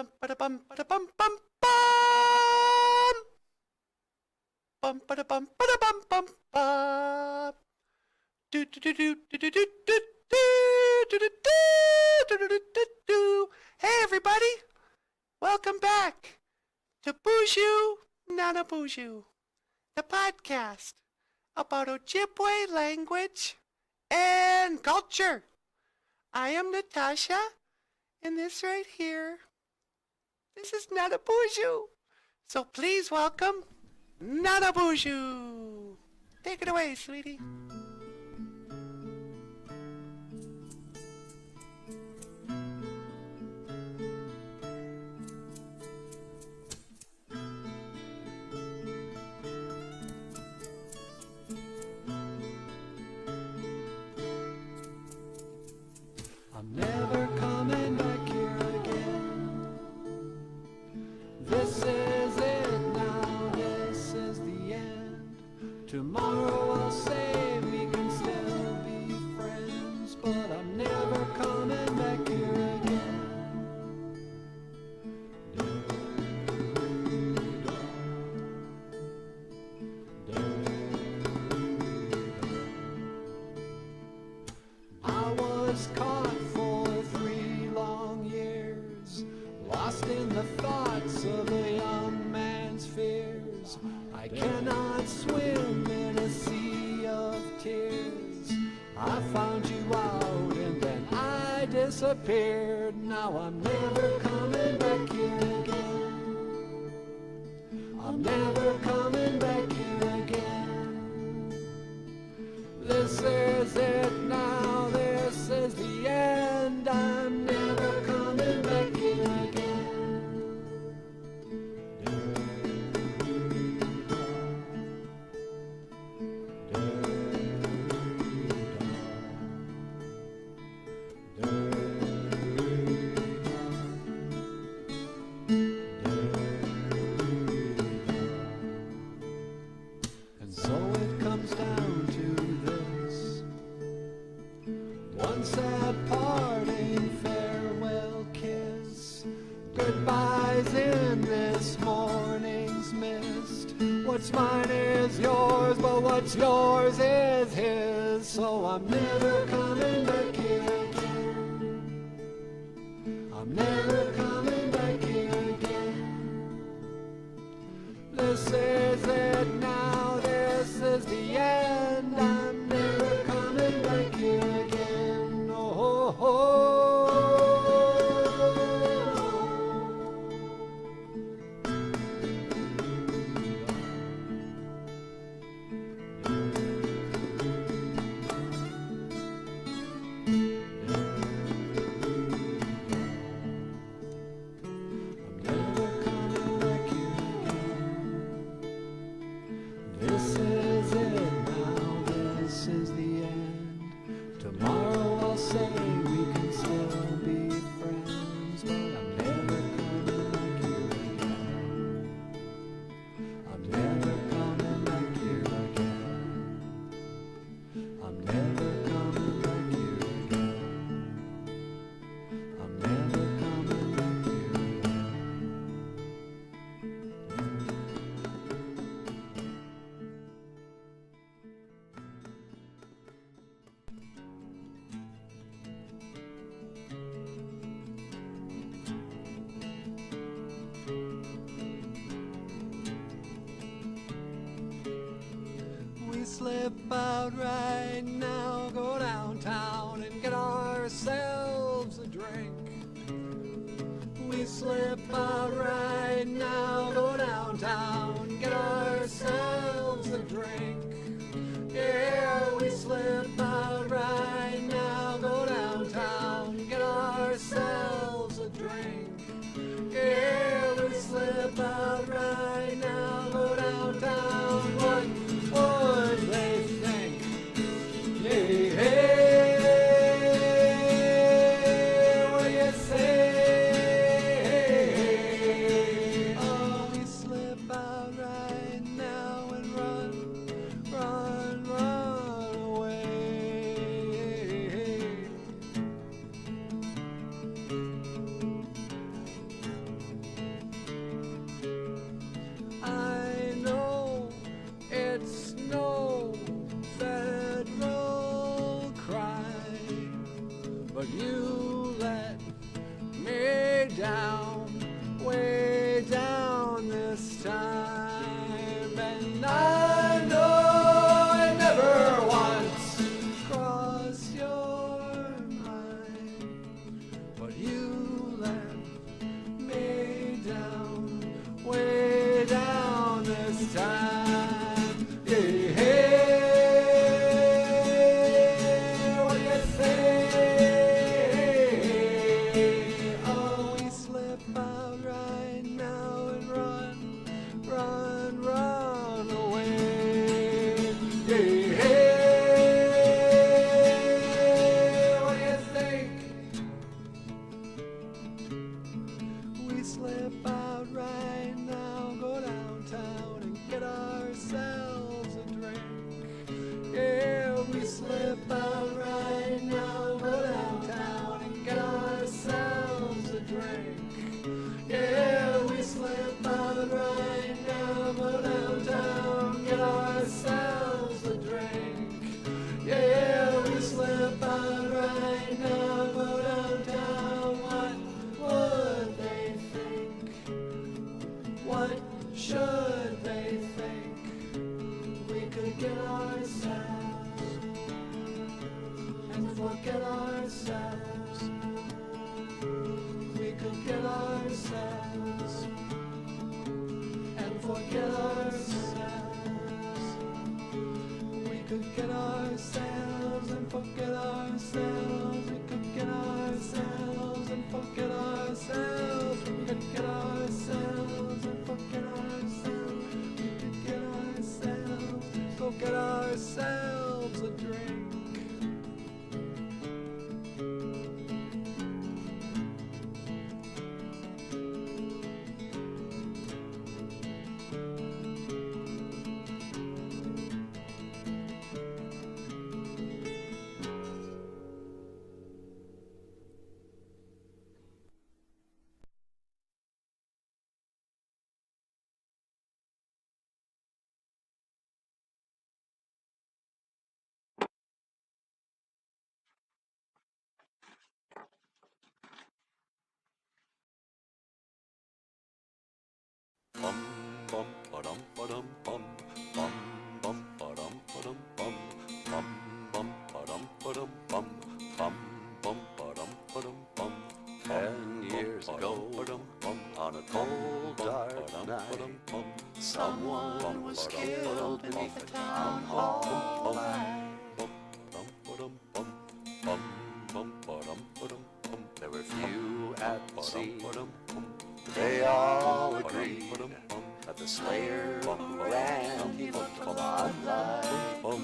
bum ba bum ba bum bum bum. Bum ba bum ba bum bum bum. Do do do do do do do do do do do do do do. Hey everybody, welcome back to BOOZHOO, not a BOOZHOO, the podcast about Ojibwe language and culture. I am Natasha, and this right here, this is not a BOOZHOO. So please welcome not a BOOZHOO. Take it away, sweetie. I'm never coming back here again. This is it now, this is the end. Tomorrow I'll say we can still be friends, but I'm never coming back here again. I was caught for 3 long years, lost in the thoughts of a young man's fears. I cannot swim in a sea of tears. I found you out and then I disappeared. Now I'm never coming back here again. I'm never coming back here again. This is it now, this is the end. I'm never coming back here again. And so it comes down to this. One sad parting farewell kiss. Goodbyes in this morning's mist. What's mine is yours, but what's yours is his. So I'm never coming back here again. I'm never coming back here again. This is it now, this is the end. I'm never coming back here again. Oh, oh, oh. I'm never coming back here again. This is it now, this is the end. Tomorrow I'll say we can still be friends, but I'm never coming back here again. I'm never coming back here again. I'm never coming back here again. I'm never coming back here again. We slip out right now, go downtown and get ourselves a drink. We slip out right now, go downtown, get ourselves a drink. Yeah, we slip out right now, go downtown, get ourselves a drink. Yeah, we slip out right now, go downtown. What would they think? Hey, hey, what do you say? way down this time. And I know it never once crossed your mind, but you let me down, way down this time. Yeah, hey, what do you say? Oh, we slip out right now and run away. Yeah, hey, what do you think? We slip out right now, go downtown and get ourselves a drink. Yeah, we slip out right now, go downtown and get ourselves a drink. Yeah, we slip out right now, go downtown, get ourselves a drink. Yeah, we slip out right now, go downtown. What would they think? What should they think? We could get ourselves and forget ourselves. We could get ourselves and forget ourselves. We could get ourselves and forget ourselves. We could get ourselves and forget ourselves. We could get ourselves and forget ourselves. We could get ourselves, go get ourselves a drink. Bum bum ba-dum ba-dum bum bum bum ba-dum ba-dum bum bum bum ba-dum ba-dum bum bum bum ba-dum ba-dum bum. 10 years ago, on a cold, dark night, someone was killed beneath the town hall light. There were few at the scene. They all agreed that the slayer who ran, he looked a lot like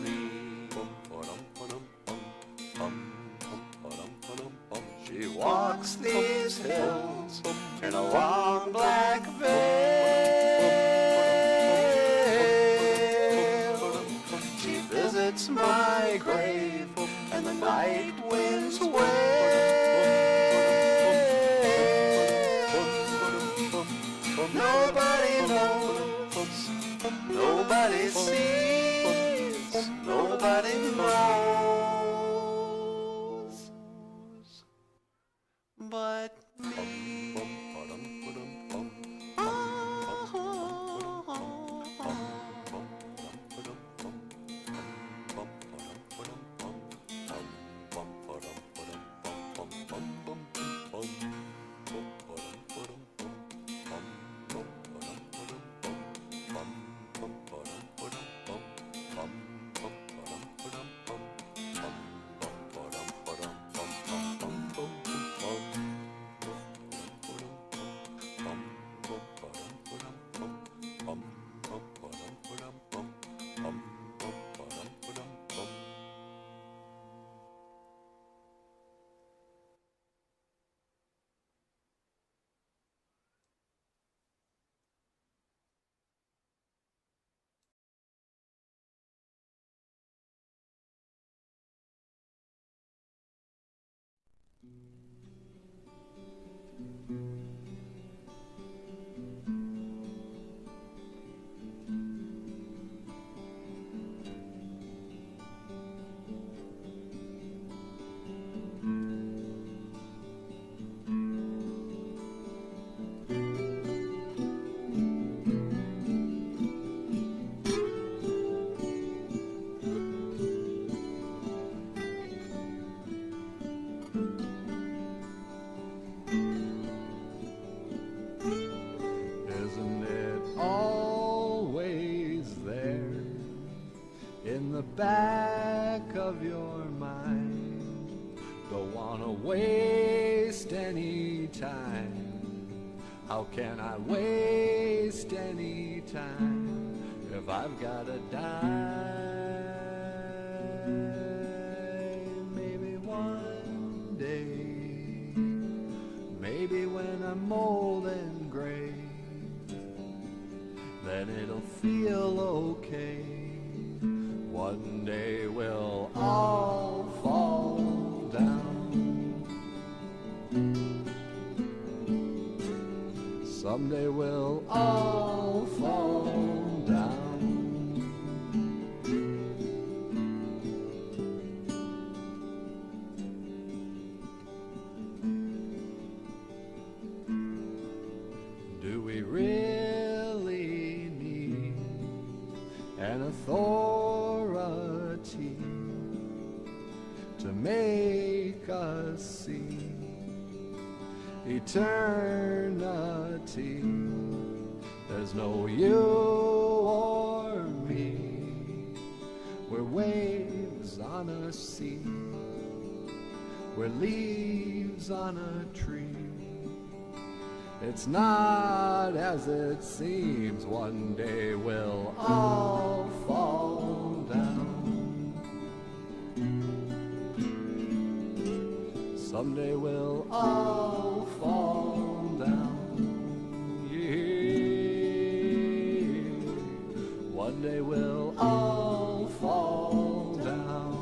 me. She walks these hills in a long black veil. She visits my grave and the night winds wail. Nobody knows, nobody sees, nobody knows But me. waste any time? How can I waste any time if I've gotta die? Maybe one day, maybe when I'm old and gray, then it'll feel okay. One day we'll all fall down. Someday we'll all fall down. Do we really need an authority to make us see eternity? There's no you or me. We're waves on a sea. We're leaves on a tree. It's not as it seems. One day we'll all fall down. Someday we'll all fall down. Yeah. One day we'll all fall down.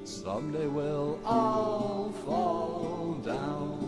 Someday we'll all fall down.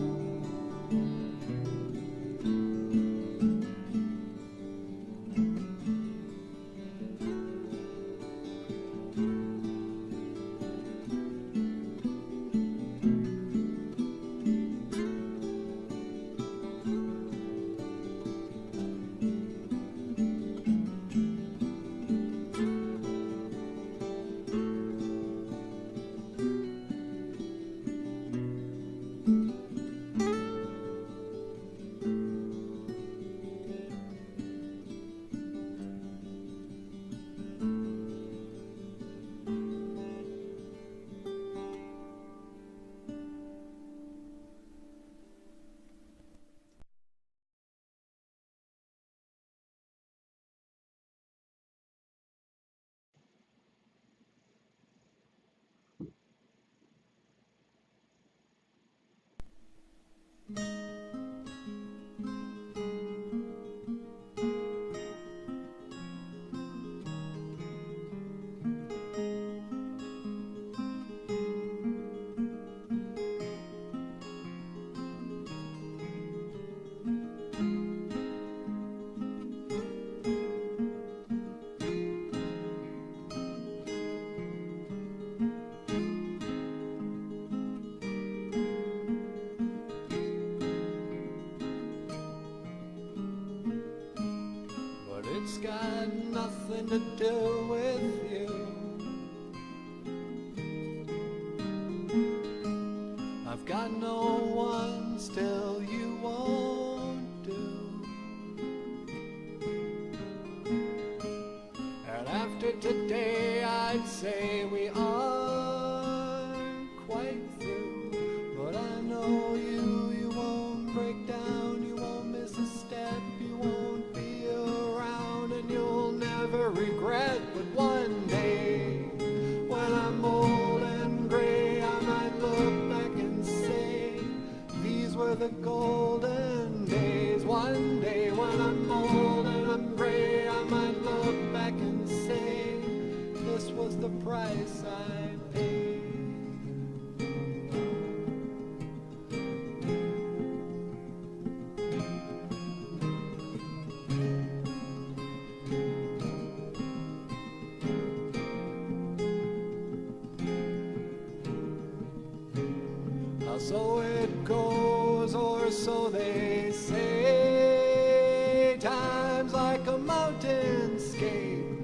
It's got nothing to do with you. I've got no one, still you won't do. And after today I'd say we aren't quite through. But I know you won't break down, you won't miss a step, you won't be around, and you'll never regret. But one day, when I'm old and gray, I might look back and say, these were the golden days. One day, when I'm old and I'm gray, I might look back and say, this was the price I paid. So it goes, or so they say. Time's like a mountainscape.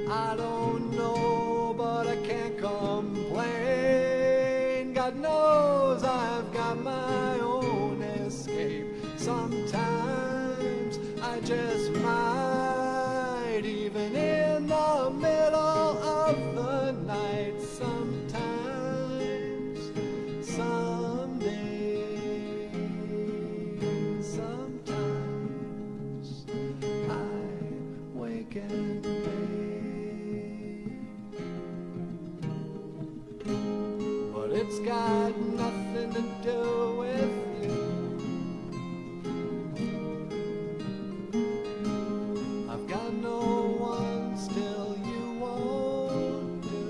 I don't know, but I can't complain. God knows I've got my own escape. Sometimes I just might, even in the middle of the night. Sometimes had nothing to do with you. I've got no one, still you won't do.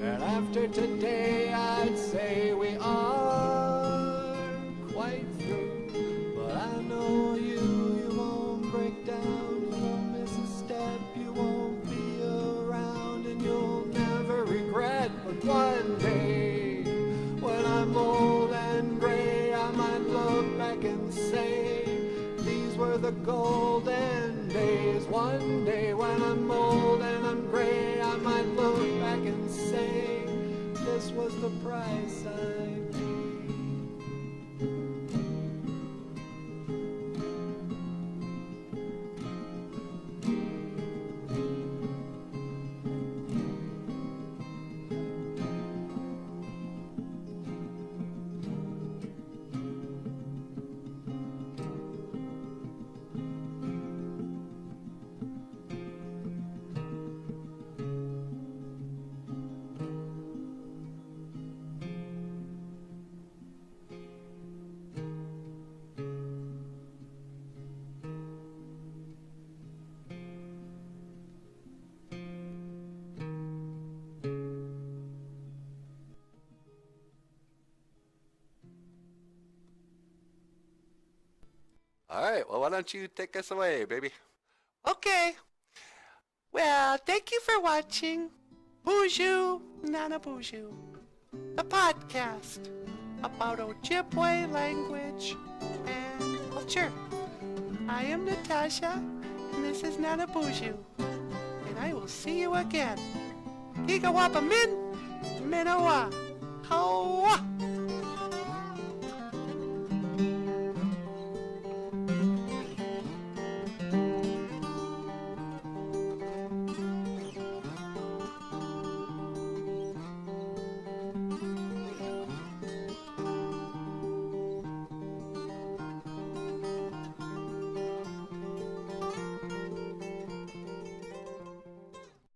And after today I'd say we are quite through. But I know you won't break down, you won't miss a step, you won't be around, and you'll never regret. But one day, when I'm old and gray, I might look back and say, these were the golden days. One day when I'm old and I'm gray, I might look back and say, this was the price I paid. All right, well, why don't you take us away, baby? Okay. Well, thank you for watching BOOZHOO, Nana BOOZHOO, the podcast about Ojibwe language and culture. I am Natasha, and this is Nana BOOZHOO, and I will see you again. Giga Wapa Min, Minowa, Hawa.